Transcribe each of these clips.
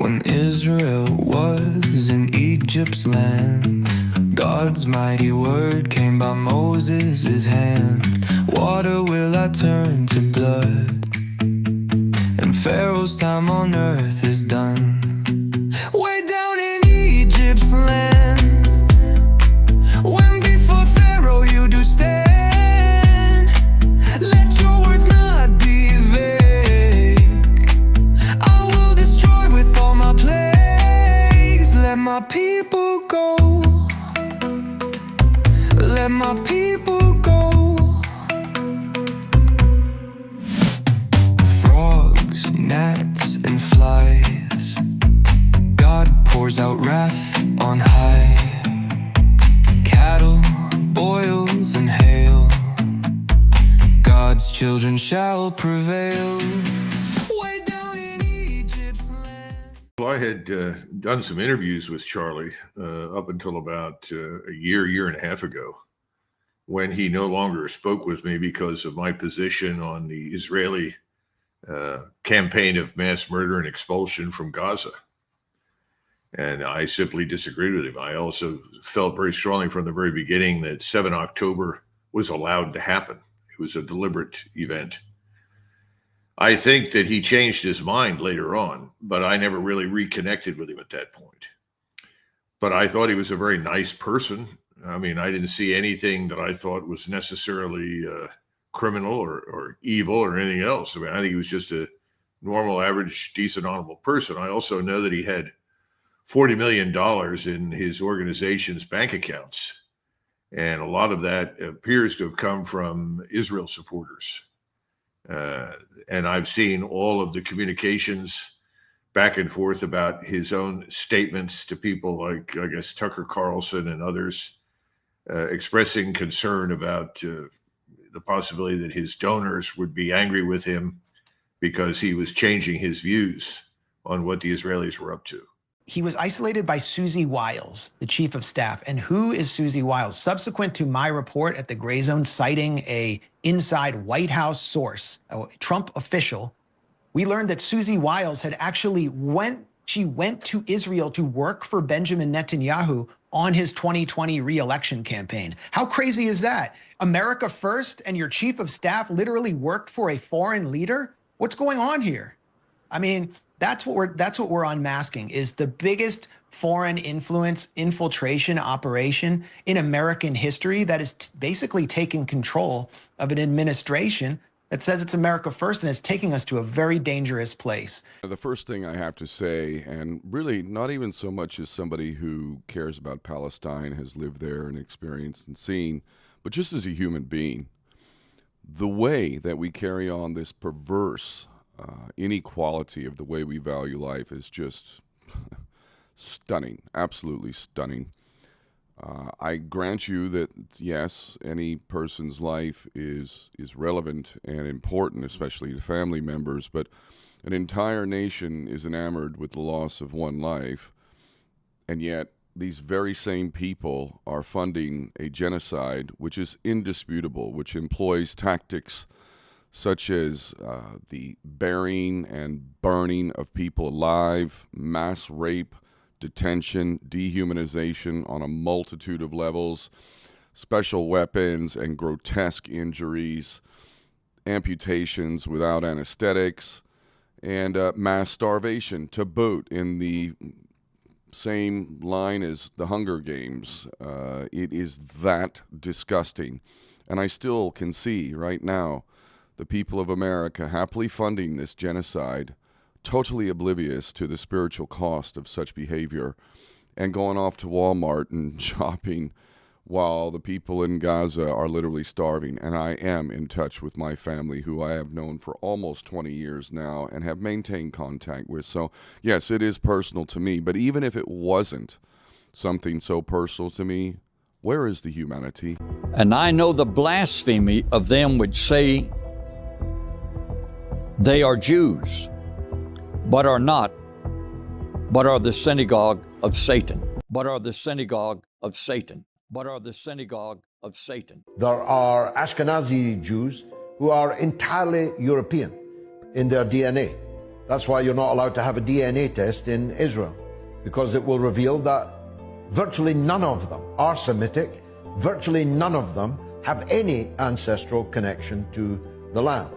When Israel was in Egypt's land, God's mighty word came by Moses' hand. Water will I turn to blood, and Pharaoh's time on earth is done. Way down in Egypt's land, when before Pharaoh you do stand, let your words not be vague. I will destroy with all my plagues. Let my people go. Let my people go. Frogs, gnats, and flies, God pours out wrath on high. Cattle, boils, and hail, God's children shall prevail. Way down in Egypt's land. Well, I had done some interviews with Charlie up until about a year and a half ago, when he no longer spoke with me because of my position on the Israeli campaign of mass murder and expulsion from Gaza. And I simply disagreed with him. I also felt very strongly from the very beginning that 7 October was allowed to happen. It was a deliberate event. I think that he changed his mind later on, but I never really reconnected with him at that point. But I thought he was a very nice person. I mean, I didn't see anything that I thought was necessarily criminal or evil or anything else. I mean, I think he was just a normal, average, decent, honorable person. I also know that he had $40 million in his organization's bank accounts. And a lot of that appears to have come from Israel supporters. And I've seen all of the communications back and forth about his own statements to people like, I guess, Tucker Carlson and others, expressing concern about the possibility that his donors would be angry with him because he was changing his views on what the Israelis were up to. He was isolated by Susie Wiles, the chief of staff. And who is Susie Wiles? Subsequent to my report at the Gray Zone citing a inside White House source, a Trump official, we learned that Susie Wiles had actually went to Israel to work for Benjamin Netanyahu on his 2020 re-election campaign. How crazy is that? America first, and your chief of staff literally worked for a foreign leader? What's going on here? I mean, that's what we're unmasking, is the biggest foreign influence infiltration operation in American history that is basically taking control of an administration that says it's America first and is taking us to a very dangerous place. The first thing I have to say, and really not even so much as somebody who cares about Palestine, has lived there and experienced and seen, but just as a human being, the way that we carry on this perverse inequality of the way we value life is just stunning, absolutely stunning. I grant you that, yes, any person's life is relevant and important, especially to family members, but an entire nation is enamored with the loss of one life, and yet these very same people are funding a genocide which is indisputable, which employs tactics such as the burying and burning of people alive, mass rape, detention, dehumanization on a multitude of levels, special weapons and grotesque injuries, amputations without anesthetics, and mass starvation to boot, in the same line as the Hunger Games. It is that disgusting. And I still can see right now the people of America happily funding this genocide, totally oblivious to the spiritual cost of such behavior, and going off to Walmart and shopping while the people in Gaza are literally starving. And I am in touch with my family, who I have known for almost 20 years now and have maintained contact with. So, yes, it is personal to me. But even if it wasn't something so personal to me, where is the humanity? And I know the blasphemy of them which say they are Jews, but are not, but are the synagogue of Satan, but are the synagogue of Satan, but are the synagogue of Satan. There are Ashkenazi Jews who are entirely European in their DNA. That's why you're not allowed to have a DNA test in Israel, because it will reveal that virtually none of them are Semitic, virtually none of them have any ancestral connection to the land.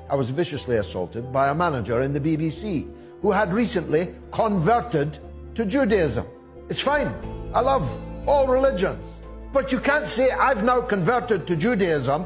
I was viciously assaulted by a manager in the BBC who had recently converted to Judaism. It's fine. I love all religions. But you can't say I've now converted to Judaism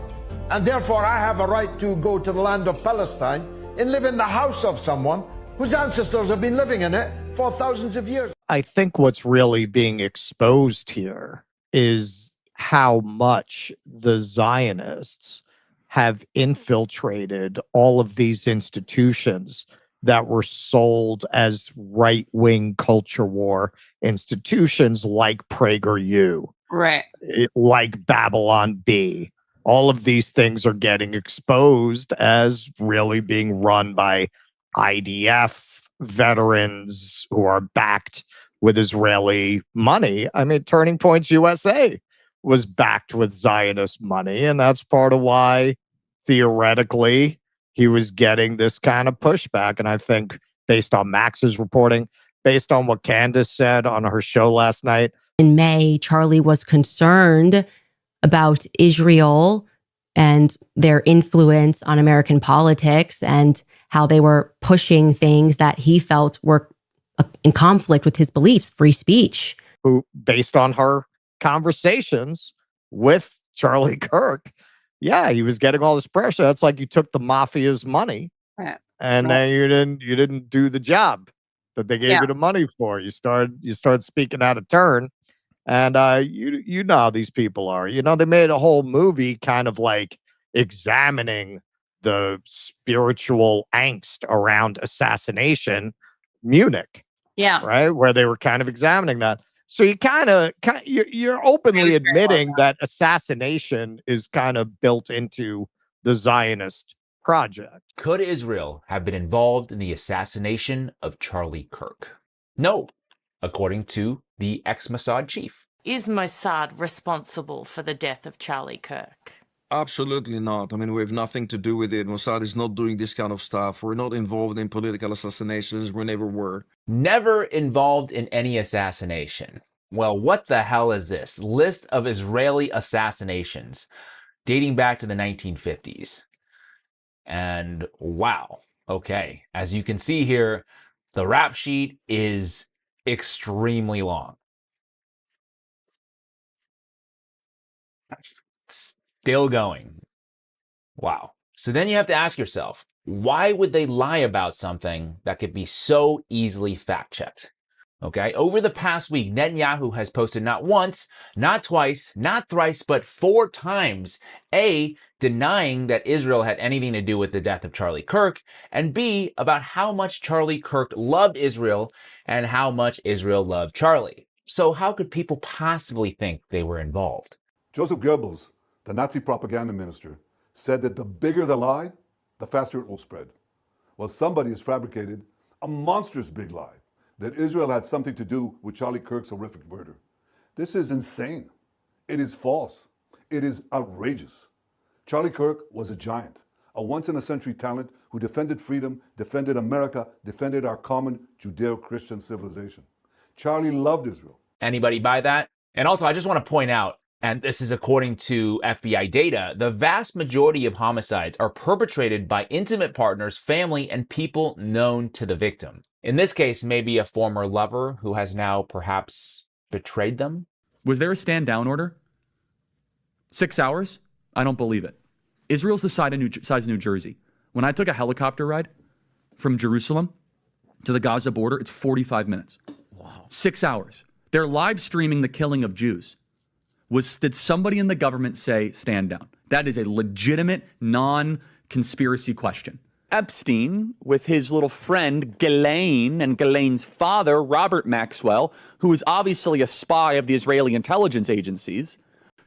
and therefore I have a right to go to the land of Palestine and live in the house of someone whose ancestors have been living in it for thousands of years. I think what's really being exposed here is how much the Zionists have infiltrated all of these institutions that were sold as right-wing culture war institutions like PragerU, Right. like Babylon Bee. All of these things are getting exposed as really being run by IDF veterans who are backed with Israeli money. I mean, Turning Points USA was backed with Zionist money, and that's part of why, theoretically, he was getting this kind of pushback. And I think, based on Max's reporting, based on what Candace said on her show last night. In May, Charlie was concerned about Israel and their influence on American politics and how they were pushing things that he felt were in conflict with his beliefs, free speech. Who, based on her conversations with Charlie Kirk, yeah, he was getting all this pressure. That's like you took the mafia's money, Right. and then you didn't do the job that they gave you the money for. You start speaking out of turn, and you know how these people are. You know, they made a whole movie kind of like examining the spiritual angst around assassination, Munich. Yeah. Right, where they were kind of examining that. So you're openly admitting that assassination is kind of built into the Zionist project. Could Israel have been involved in the assassination of Charlie Kirk? No, according to the ex-Mossad chief. Is Mossad responsible for the death of Charlie Kirk? Absolutely not. I mean, we have nothing to do with it. Mossad is not doing this kind of stuff. We're not involved in political assassinations. We never were. Never involved in any assassination. Well, what the hell is this? List of Israeli assassinations dating back to the 1950s. And wow. Okay. As you can see here, the rap sheet is extremely long. Still going. Wow. So then you have to ask yourself, why would they lie about something that could be so easily fact-checked? Okay, over the past week, Netanyahu has posted not once, not twice, not thrice, but 4 times, A, denying that Israel had anything to do with the death of Charlie Kirk, and B, about how much Charlie Kirk loved Israel and how much Israel loved Charlie. So how could people possibly think they were involved? Joseph Goebbels, the Nazi propaganda minister, said that the bigger the lie, the faster it will spread. Well, somebody has fabricated a monstrous big lie that Israel had something to do with Charlie Kirk's horrific murder. This is insane. It is false. It is outrageous. Charlie Kirk was a giant, a once-in-a-century talent who defended freedom, defended America, defended our common Judeo-Christian civilization. Charlie loved Israel. Anybody buy that? And also, I just want to point out, and this is according to FBI data, the vast majority of homicides are perpetrated by intimate partners, family, and people known to the victim. In this case, maybe a former lover who has now perhaps betrayed them. Was there a stand down order? 6 hours? I don't believe it. Israel's the size of New Jersey. When I took a helicopter ride from Jerusalem to the Gaza border, it's 45 minutes. Wow. 6 hours. They're live streaming the killing of Jews. Did somebody in the government say stand down? That is a legitimate, non-conspiracy question. Epstein, with his little friend Ghislaine and Ghislaine's father, Robert Maxwell, who is obviously a spy of the Israeli intelligence agencies.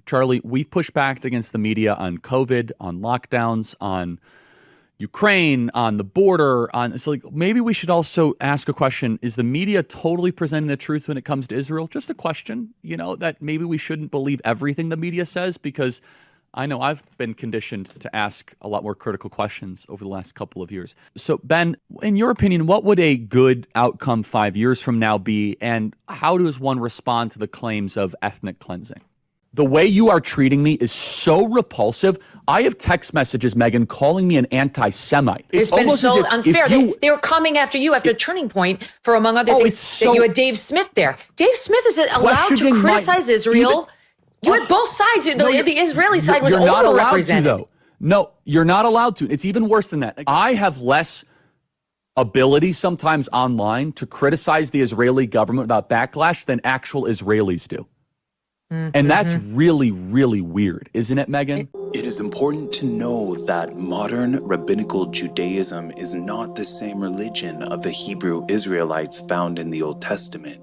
Charlie, we've pushed back against the media on COVID, on lockdowns, on Ukraine, on the border. So maybe we should also ask a question. Is the media totally presenting the truth when it comes to Israel? Just a question, that maybe we shouldn't believe everything the media says, because I know I've been conditioned to ask a lot more critical questions over the last couple of years. So, Ben, in your opinion, what would a good outcome 5 years from now be, and how does one respond to the claims of ethnic cleansing? The way you are treating me is so repulsive. I have text messages, Megan, calling me an anti-Semite. It's been so unfair. They were coming after you after Turning Point for, among other things, that you had Dave Smith there. Dave Smith is allowed to criticize Israel. You had both sides. The Israeli side was overrepresented. Though. No, you're not allowed to. It's even worse than that. I have less ability sometimes online to criticize the Israeli government without backlash than actual Israelis do. And that's really, really weird, isn't it, Megan? It is important to know that modern rabbinical Judaism is not the same religion of the Hebrew Israelites found in the Old Testament.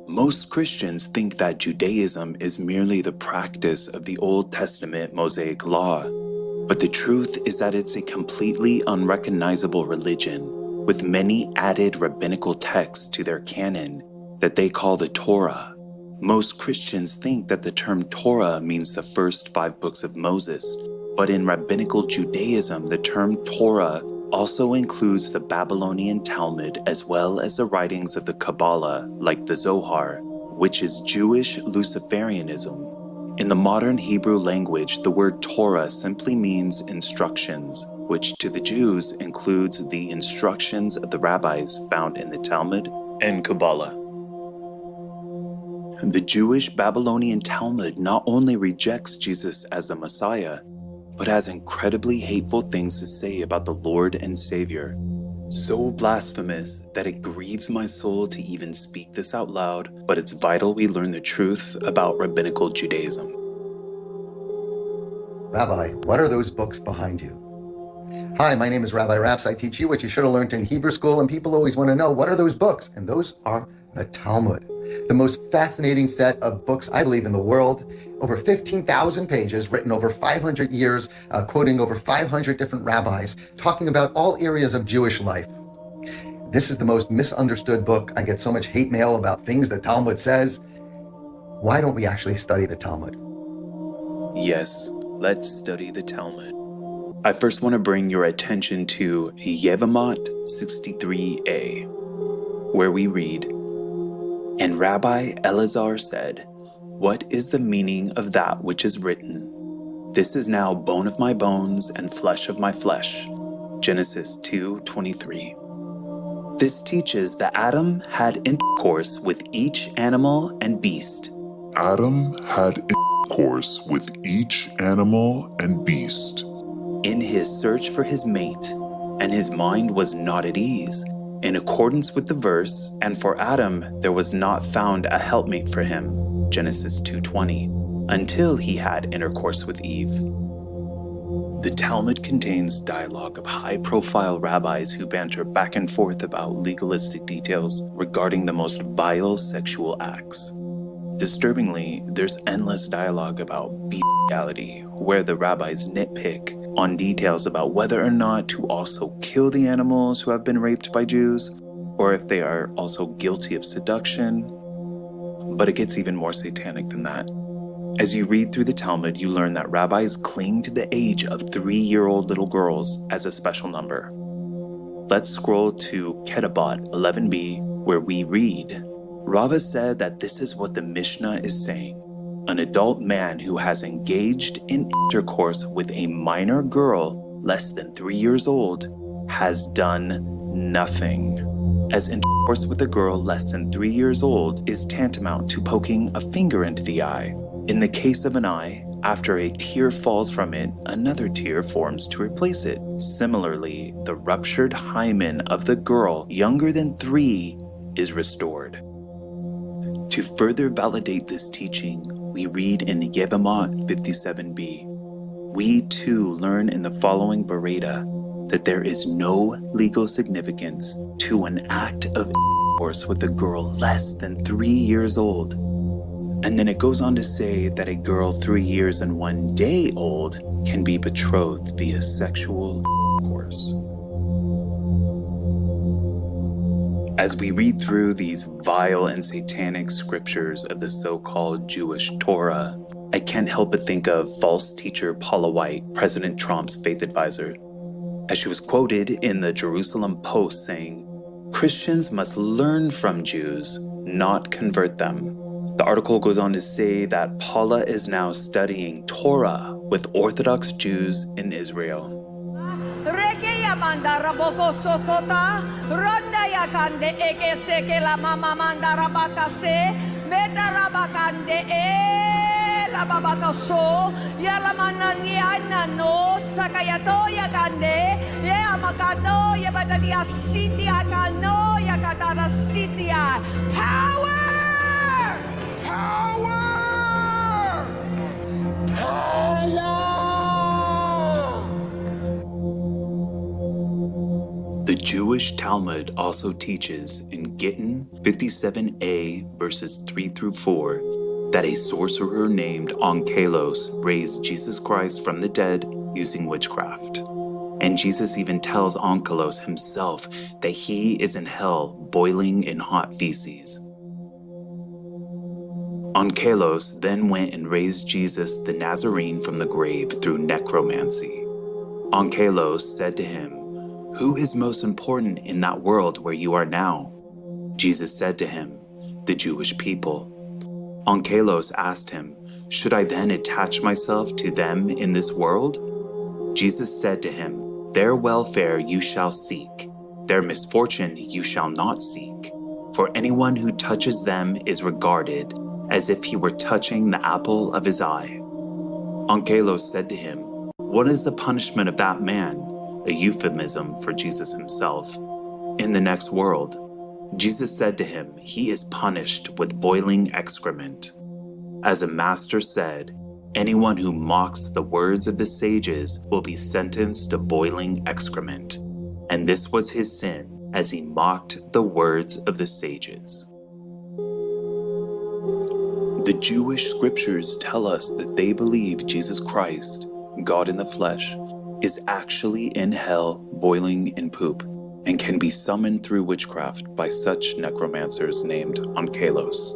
Most Christians think that Judaism is merely the practice of the Old Testament Mosaic law. But the truth is that it's a completely unrecognizable religion, with many added rabbinical texts to their canon that they call the Torah. Most Christians think that the term Torah means the first 5 books of Moses, but in rabbinical Judaism, the term Torah also includes the Babylonian Talmud as well as the writings of the Kabbalah, like the Zohar, which is Jewish Luciferianism. In the modern Hebrew language, the word Torah simply means instructions, which to the Jews includes the instructions of the rabbis found in the Talmud and Kabbalah. The Jewish Babylonian Talmud not only rejects Jesus as the Messiah, but has incredibly hateful things to say about the Lord and Savior. So blasphemous that it grieves my soul to even speak this out loud, but it's vital we learn the truth about rabbinical Judaism. Rabbi, what are those books behind you? Hi, my name is Rabbi Raps. I teach you what you should have learned in Hebrew school, and people always want to know, what are those books? And those are the Talmud. The most fascinating set of books, I believe, in the world. Over 15,000 pages, written over 500 years, quoting over 500 different rabbis, talking about all areas of Jewish life. This is the most misunderstood book. I get so much hate mail about things the Talmud says. Why don't we actually study the Talmud? Yes, let's study the Talmud. I first want to bring your attention to Yevamot 63a, where we read, "And Rabbi Elazar said, 'What is the meaning of that which is written? This is now bone of my bones and flesh of my flesh.'" Genesis 2:23. This teaches that Adam had intercourse with each animal and beast. Adam had intercourse with each animal and beast in his search for his mate, and his mind was not at ease, in accordance with the verse, "And for Adam there was not found a helpmate for him," Genesis 2:20, until he had intercourse with Eve. The Talmud contains dialogue of high-profile rabbis who banter back and forth about legalistic details regarding the most vile sexual acts. Disturbingly, there's endless dialogue about bestiality, where the rabbis nitpick on details about whether or not to also kill the animals who have been raped by Jews, or if they are also guilty of seduction. But it gets even more satanic than that. As you read through the Talmud, you learn that rabbis cling to the age of 3-year-old little girls as a special number. Let's scroll to Ketubot 11b, where we read, "Rava said that this is what the Mishnah is saying. An adult man who has engaged in intercourse with a minor girl less than 3 years old has done nothing, as intercourse with a girl less than 3 years old is tantamount to poking a finger into the eye. In the case of an eye, after a tear falls from it, another tear forms to replace it. Similarly, the ruptured hymen of the girl younger than 3 is restored." To further validate this teaching, we read in Yevamot 57b. We too learn in the following Bereta that there is no legal significance to an act of intercourse with a girl less than 3 years old. And then it goes on to say that a girl 3 years and 1 day old can be betrothed via sexual intercourse. As we read through these vile and satanic scriptures of the so-called Jewish Torah, I can't help but think of false teacher Paula White, President Trump's faith advisor, as she was quoted in the Jerusalem Post saying, "Christians must learn from Jews, not convert them." The article goes on to say that Paula is now studying Torah with Orthodox Jews in Israel. The Jewish Talmud also teaches in Gittin 57a verses 3 through 4 that a sorcerer named Onkelos raised Jesus Christ from the dead using witchcraft. And Jesus even tells Onkelos himself that he is in hell boiling in hot feces. Onkelos then went and raised Jesus the Nazarene from the grave through necromancy. Onkelos said to him, "Who is most important in that world where you are now?" Jesus said to him, "The Jewish people." Onkelos asked him, "Should I then attach myself to them in this world?" Jesus said to him, "Their welfare you shall seek, their misfortune you shall not seek. For anyone who touches them is regarded as if he were touching the apple of his eye." Onkelos said to him, "What is the punishment of that man?" A euphemism for Jesus himself. "In the next world." Jesus said to him, "He is punished with boiling excrement." As a master said, anyone who mocks the words of the sages will be sentenced to boiling excrement. And this was his sin, as he mocked the words of the sages. The Jewish scriptures tell us that they believe Jesus Christ, God in the flesh, is actually in hell boiling in poop and can be summoned through witchcraft by such necromancers named Onkelos.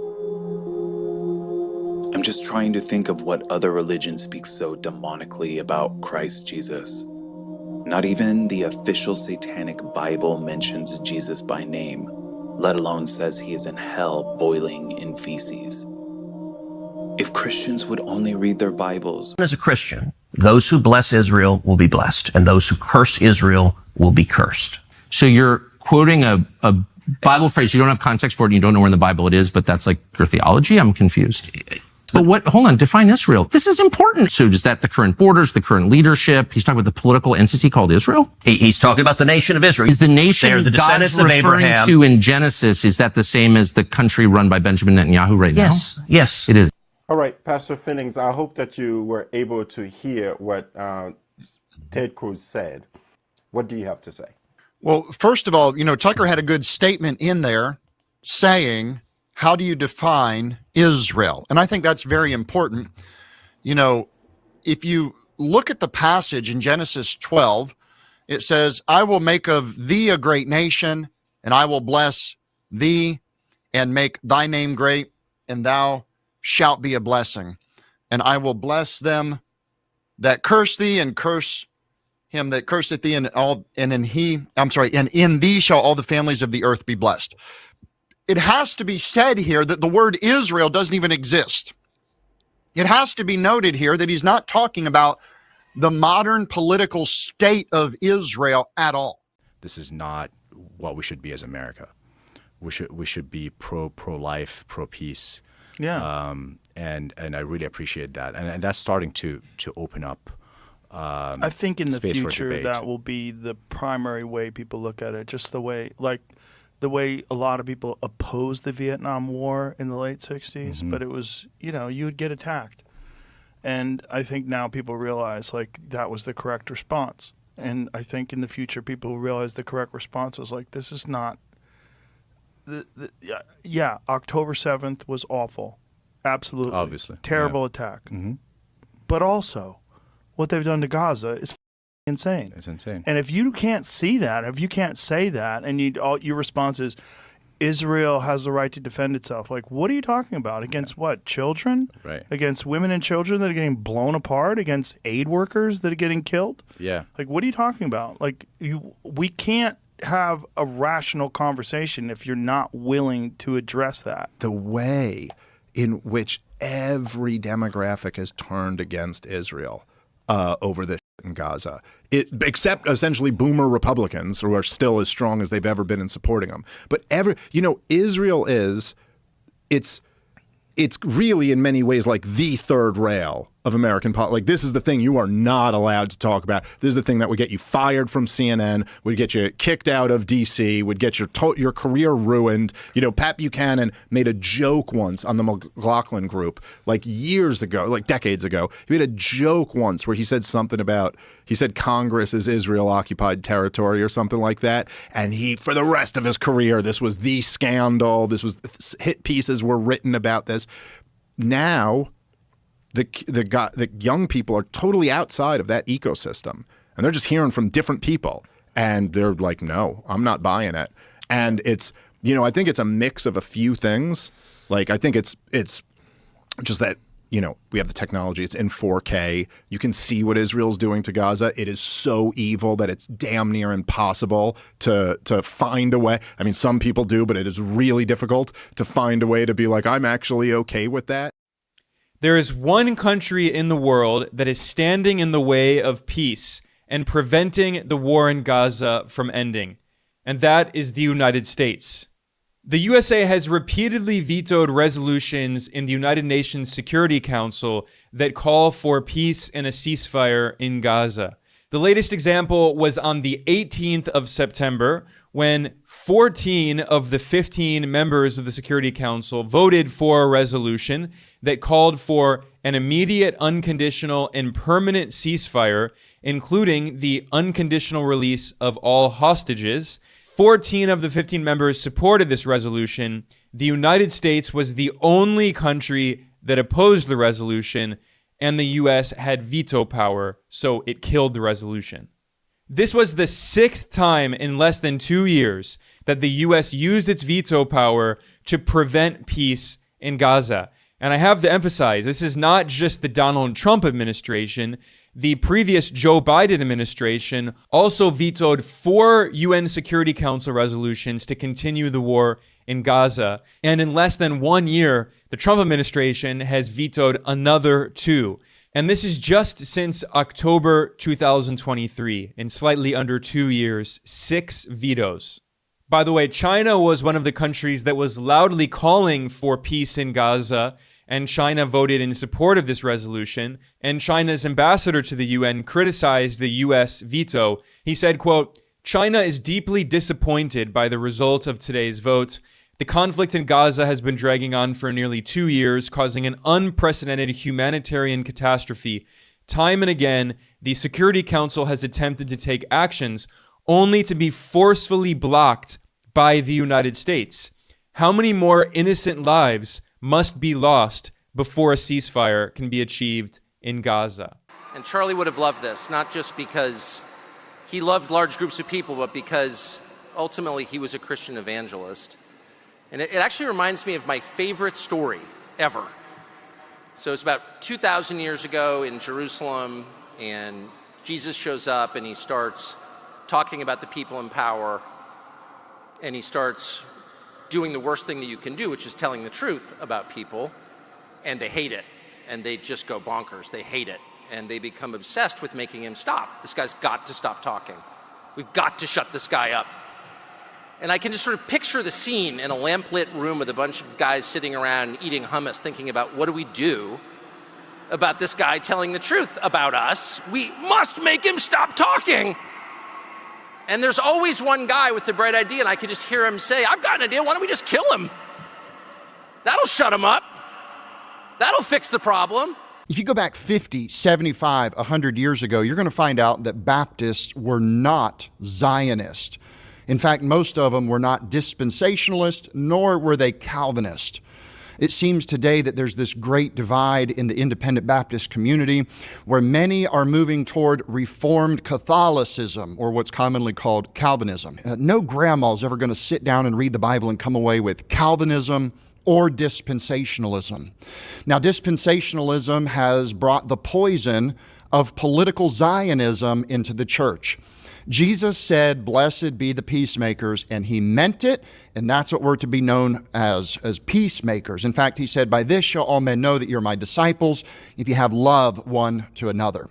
I'm just trying to think of what other religion speaks so demonically about Christ Jesus. Not even the official satanic Bible mentions Jesus by name, let alone says he is in hell boiling in feces. If Christians would only read their Bibles. As a Christian, those who bless Israel will be blessed, and those who curse Israel will be cursed. So you're quoting a Bible phrase. You don't have context for it, and you don't know where in the Bible it is, but that's like your theology? I'm confused. But hold on, define Israel. This is important. So is that the current borders, the current leadership? He's talking about the political entity called Israel? He's talking about the nation of Israel. Is the nation They're the descendants God's of referring Abraham. to in Genesis, is that the same as the country run by Benjamin Netanyahu right now? Yes, it is. All right, Pastor Finnings, I hope that you were able to hear what Ted Cruz said. What do you have to say? Well, first of all, Tucker had a good statement in there saying, how do you define Israel? And I think that's very important. If you look at the passage in Genesis 12, it says, "I will make of thee a great nation, and I will bless thee and make thy name great, and thou shalt be a blessing. And I will bless them that curse thee, and curse him that curseth thee, and in thee shall all the families of the earth be blessed." It has to be said here that the word Israel doesn't even exist. It has to be noted here that he's not talking about the modern political state of Israel at all. This is not what we should be as America. We should be pro-life, pro-peace. Yeah. And I really appreciate that. And that's starting to open up I think in the space for future debate. that will be the primary way people look at it, just the way a lot of people opposed the Vietnam War in the late 60s, but it was, you would get attacked. And I think now people realize that was the correct response. And I think in the future people will realize the correct response is this is not October 7th was awful. Absolutely. Obviously. Terrible attack. But also, what they've done to Gaza is insane. It's insane. And if you can't see that, if you can't say that, and your response is, Israel has the right to defend itself. Like, what are you talking about? Against what? Children? Right. Against women and children that are getting blown apart? Against aid workers that are getting killed? Yeah. Like, what are you talking about? Like, we can't have a rational conversation if you're not willing to address that. The way in which every demographic has turned against Israel over the in Gaza, except essentially boomer Republicans who are still as strong as they've ever been in supporting them. But Israel it's really in many ways like the third rail of American politics. Like, this is the thing you are not allowed to talk about. This is the thing that would get you fired from CNN, would get you kicked out of DC, would get your career ruined. Pat Buchanan made a joke once on the McLaughlin Group, like years ago, like decades ago. He made a joke once where he said something about, he said Congress is Israel-occupied territory or something like that. And he, for the rest of his career, this was the scandal. Hit pieces were written about this. Now, the young people are totally outside of that ecosystem, and they're just hearing from different people, and they're like, no, I'm not buying it. And it's, I think it's a mix of a few things. Like, I think it's just that, we have the technology. It's in 4K. You can see what Israel's doing to Gaza. It is so evil that it's damn near impossible to find a way. I mean, some people do, but it is really difficult to find a way to be like, I'm actually okay with that. There is one country in the world that is standing in the way of peace and preventing the war in Gaza from ending, and that is the United States. The USA has repeatedly vetoed resolutions in the United Nations Security Council that call for peace and a ceasefire in Gaza. The latest example was on the 18th of September, when 14 of the 15 members of the Security Council voted for a resolution that called for an immediate, unconditional, and permanent ceasefire, including the unconditional release of all hostages. 14 of the 15 members supported this resolution. The United States was the only country that opposed the resolution, and the U.S. had veto power, so it killed the resolution. This was the 6th time in less than 2 years that the U.S. used its veto power to prevent peace in Gaza. And I have to emphasize, this is not just the Donald Trump administration. The previous Joe Biden administration also vetoed 4 UN Security Council resolutions to continue the war in Gaza. And in less than 1 year, the Trump administration has vetoed another 2. And this is just since October 2023, in slightly under 2 years, 6 vetoes. By the way, China was one of the countries that was loudly calling for peace in Gaza, and China voted in support of this resolution. And China's ambassador to the UN criticized the U.S. veto. He said, quote, "China is deeply disappointed by the result of today's vote. The conflict in Gaza has been dragging on for nearly 2 years, causing an unprecedented humanitarian catastrophe. Time and again, the Security Council has attempted to take actions only to be forcefully blocked by the United States. How many more innocent lives must be lost before a ceasefire can be achieved in Gaza?" And Charlie would have loved this, not just because he loved large groups of people, but because ultimately he was a Christian evangelist. And it actually reminds me of my favorite story ever. So it's about 2,000 years ago in Jerusalem, and Jesus shows up and he starts talking about the people in power, and he starts doing the worst thing that you can do, which is telling the truth about people, and they hate it, and they just go bonkers. They hate it, and they become obsessed with making him stop. This guy's got to stop talking. We've got to shut this guy up. And I can just sort of picture the scene in a lamplit room with a bunch of guys sitting around eating hummus, thinking about, what do we do about this guy telling the truth about us? We must make him stop talking. And there's always one guy with the bright idea, and I can just hear him say, I've got an idea, why don't we just kill him? That'll shut him up. That'll fix the problem. If you go back 50, 75, 100 years ago, you're going to find out that Baptists were not Zionist. In fact, most of them were not dispensationalist, nor were they Calvinist. It seems today that there's this great divide in the independent Baptist community where many are moving toward Reformed Catholicism, or what's commonly called Calvinism. No grandma's ever going to sit down and read the Bible and come away with Calvinism or dispensationalism. Now, dispensationalism has brought the poison of political Zionism into the church. Jesus said, "Blessed be the peacemakers," and he meant it, and that's what we're to be known as peacemakers. In fact, he said, "By this shall all men know that you're my disciples, if you have love one to another."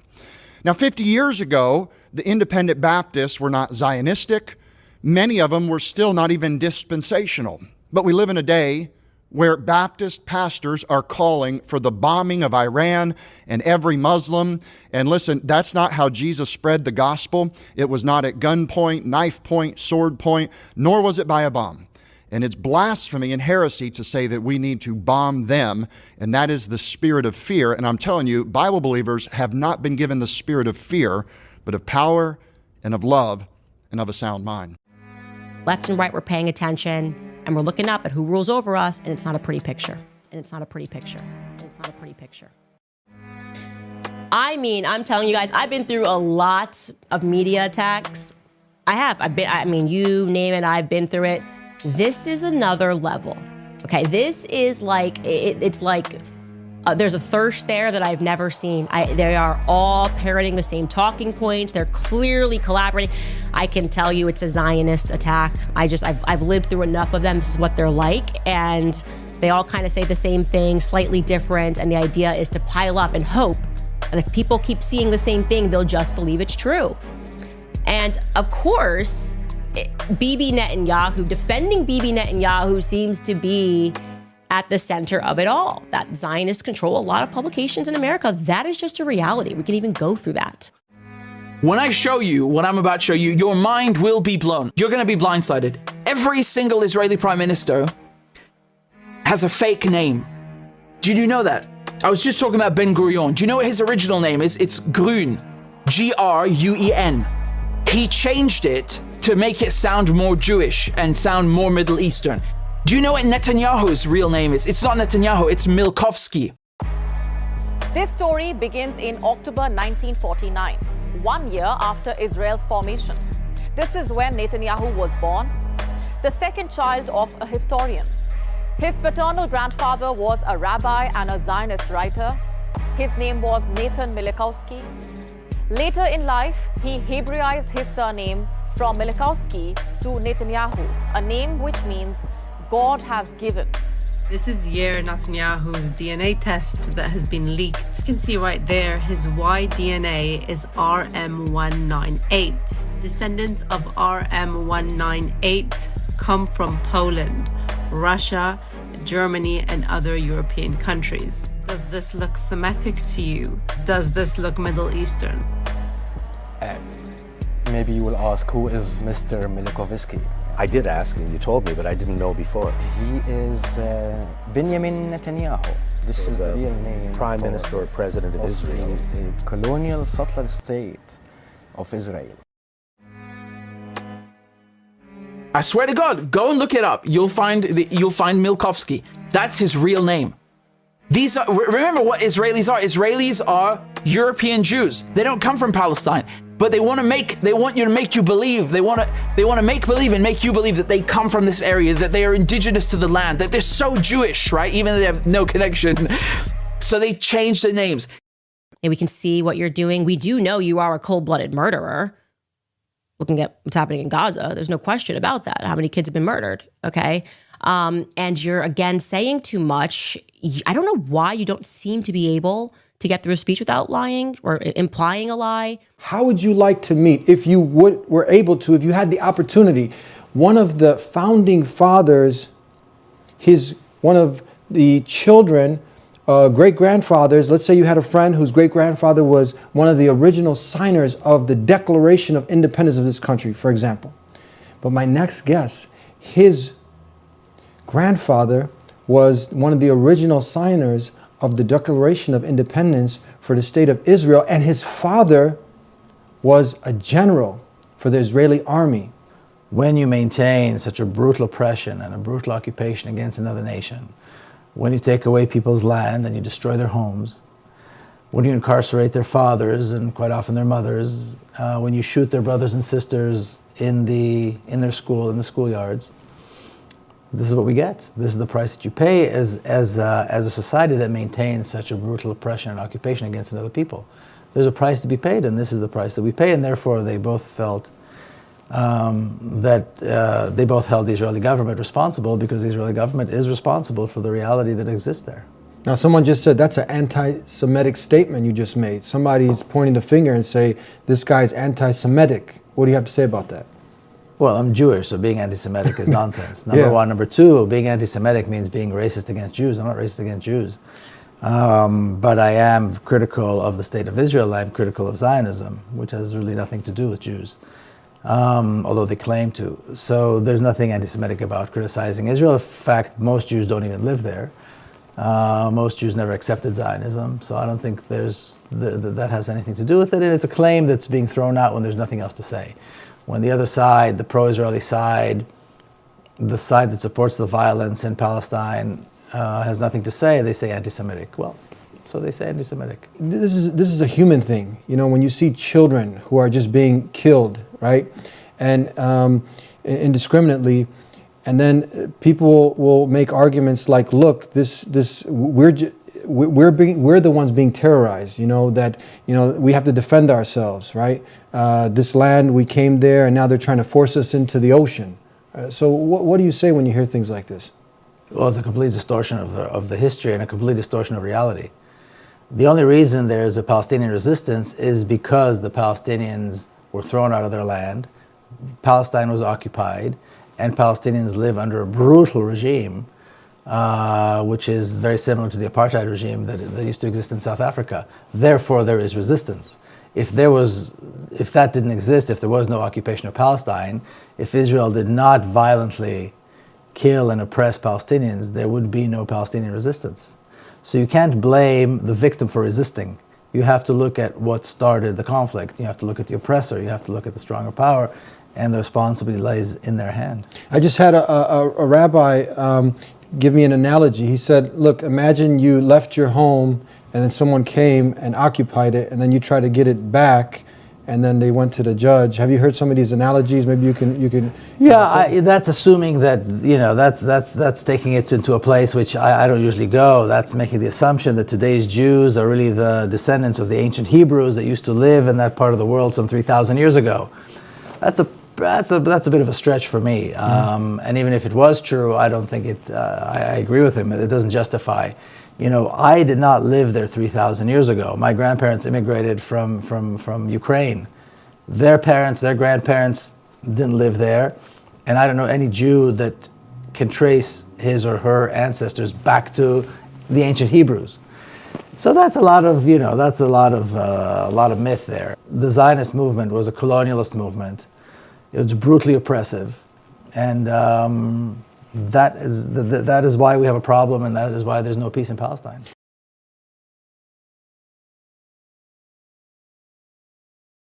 Now, 50 years ago, the independent Baptists were not Zionistic. Many of them were still not even dispensational. But we live in a day where Baptist pastors are calling for the bombing of Iran and every Muslim. And listen, that's not how Jesus spread the gospel. It was not at gunpoint, knife point, sword point, nor was it by a bomb. And it's blasphemy and heresy to say that we need to bomb them, and that is the spirit of fear. And I'm telling you, Bible believers have not been given the spirit of fear, but of power and of love and of a sound mind. Left and right, we're paying attention. And we're looking up at who rules over us, and it's not a pretty picture. And it's not a pretty picture. And it's not a pretty picture. I mean, I'm telling you guys, I've been through a lot of media attacks. I have. You name it, I've been through it. This is another level. Okay, this is like, it's like, there's a thirst there that I've never seen. They are all parroting the same talking points. They're clearly collaborating. I can tell you it's a Zionist attack. I've lived through enough of them. This is what they're like. And they all kind of say the same thing, slightly different. And the idea is to pile up and hope. And if people keep seeing the same thing, they'll just believe it's true. And of course, Bibi Netanyahu, defending Bibi Netanyahu seems to be at the center of it all. That Zionists control a lot of publications in America. That is just a reality. We can even go through that. When I show you what I'm about to show you, your mind will be blown. You're going to be blindsided. Every single Israeli prime minister has a fake name. Did you know that? I was just talking about Ben Gurion. Do you know what his original name is? It's Gruen. Gruen. He changed it to make it sound more Jewish and sound more Middle Eastern. Do you know what Netanyahu's real name is? It's not Netanyahu, it's Milkovsky. This story begins in October 1949, 1 year after Israel's formation. This is when Netanyahu was born, the second child of a historian. His paternal grandfather was a rabbi and a Zionist writer. His name was Nathan Milikowski. Later in life, he Hebraized his surname from Milikowski to Netanyahu, a name which means God has given. This is Yair Netanyahu's DNA test that has been leaked. You can see right there his Y DNA is RM198. Descendants of RM198 come from Poland, Russia, Germany, and other European countries. Does this look Semitic to you? Does this look Middle Eastern? Maybe you will ask, who is Mr. Milikowski? I did ask, and you told me, but I didn't know before. He is Benjamin Netanyahu. This is the real name. Prime Minister or President of Israel. The colonial settler state of Israel. I swear to God, go and look it up. You'll find Milkovsky. That's his real name. These are, remember what Israelis are. Israelis are European Jews. They don't come from Palestine. But they want you to make you believe. They want to make believe and make you believe that they come from this area, that they are indigenous to the land, that they're so Jewish, right? Even though they have no connection. So they change their names. And we can see what you're doing. We do know you are a cold-blooded murderer. Looking at what's happening in Gaza, there's no question about that. How many kids have been murdered, okay? And you're, again, saying too much. I don't know why you don't seem to be able to get through a speech without lying or implying a lie. How would you like to meet, if you were able to, if you had the opportunity, one of the founding fathers, one of the children, great-grandfathers, let's say you had a friend whose great-grandfather was one of the original signers of the Declaration of Independence of this country, for example. But my next guess, his grandfather was one of the original signers of the Declaration of Independence for the State of Israel, and his father was a general for the Israeli army. When you maintain such a brutal oppression and a brutal occupation against another nation, when you take away people's land and you destroy their homes, when you incarcerate their fathers and quite often their mothers, when you shoot their brothers and sisters in the schoolyards, this is what we get. This is the price that you pay as a society that maintains such a brutal oppression and occupation against another people. There's a price to be paid, and this is the price that we pay, and therefore they both felt they both held the Israeli government responsible, because the Israeli government is responsible for the reality that exists there. Now, someone just said that's an anti-Semitic statement you just made. Somebody's pointing the finger and say this guy's anti-Semitic. What do you have to say about that? Well, I'm Jewish, so being anti-Semitic is nonsense. Number one. Number two, being anti-Semitic means being racist against Jews. I'm not racist against Jews. But I am critical of the state of Israel. I'm critical of Zionism, which has really nothing to do with Jews, although they claim to. So there's nothing anti-Semitic about criticizing Israel. In fact, most Jews don't even live there. Most Jews never accepted Zionism, so I don't think that has anything to do with it. And it's a claim that's being thrown out when there's nothing else to say. When the other side, the pro-Israeli side, the side that supports the violence in Palestine, has nothing to say, they say anti-Semitic. Well, so they say anti-Semitic. This is a human thing. You know, when you see children who are just being killed, right, and indiscriminately, and then people will make arguments like, "Look, we're the ones being terrorized. You know that we have to defend ourselves, right? This land, we came there, and now they're trying to force us into the ocean." So, what do you say when you hear things like this? Well, it's a complete distortion of the history and a complete distortion of reality. The only reason there is a Palestinian resistance is because the Palestinians were thrown out of their land, Palestine was occupied, and Palestinians live under a brutal regime, which is very similar to the apartheid regime that used to exist in South Africa. Therefore, there is resistance. If that didn't exist, if there was no occupation of Palestine, if Israel did not violently kill and oppress Palestinians, there would be no Palestinian resistance. So you can't blame the victim for resisting. You have to look at what started the conflict. You have to look at the oppressor. You have to look at the stronger power, and the responsibility lies in their hand. I just had a rabbi give me an analogy. He said, look, imagine you left your home and then someone came and occupied it, and then you try to get it back, and then they went to the judge. Have you heard some of these analogies? Maybe you can. Yeah, that's assuming that that's taking it into a place which I don't usually go. That's making the assumption that today's Jews are really the descendants of the ancient Hebrews that used to live in that part of the world some 3,000 years ago. That's a bit of a stretch for me. And even if it was true, I don't think it. I agree with him. It doesn't justify. I did not live there 3,000 years ago. My grandparents immigrated from Ukraine. Their parents, their grandparents didn't live there. And I don't know any Jew that can trace his or her ancestors back to the ancient Hebrews. So that's a lot of myth there. The Zionist movement was a colonialist movement. It was brutally oppressive. And that is why we have a problem, and that is why there's no peace in Palestine.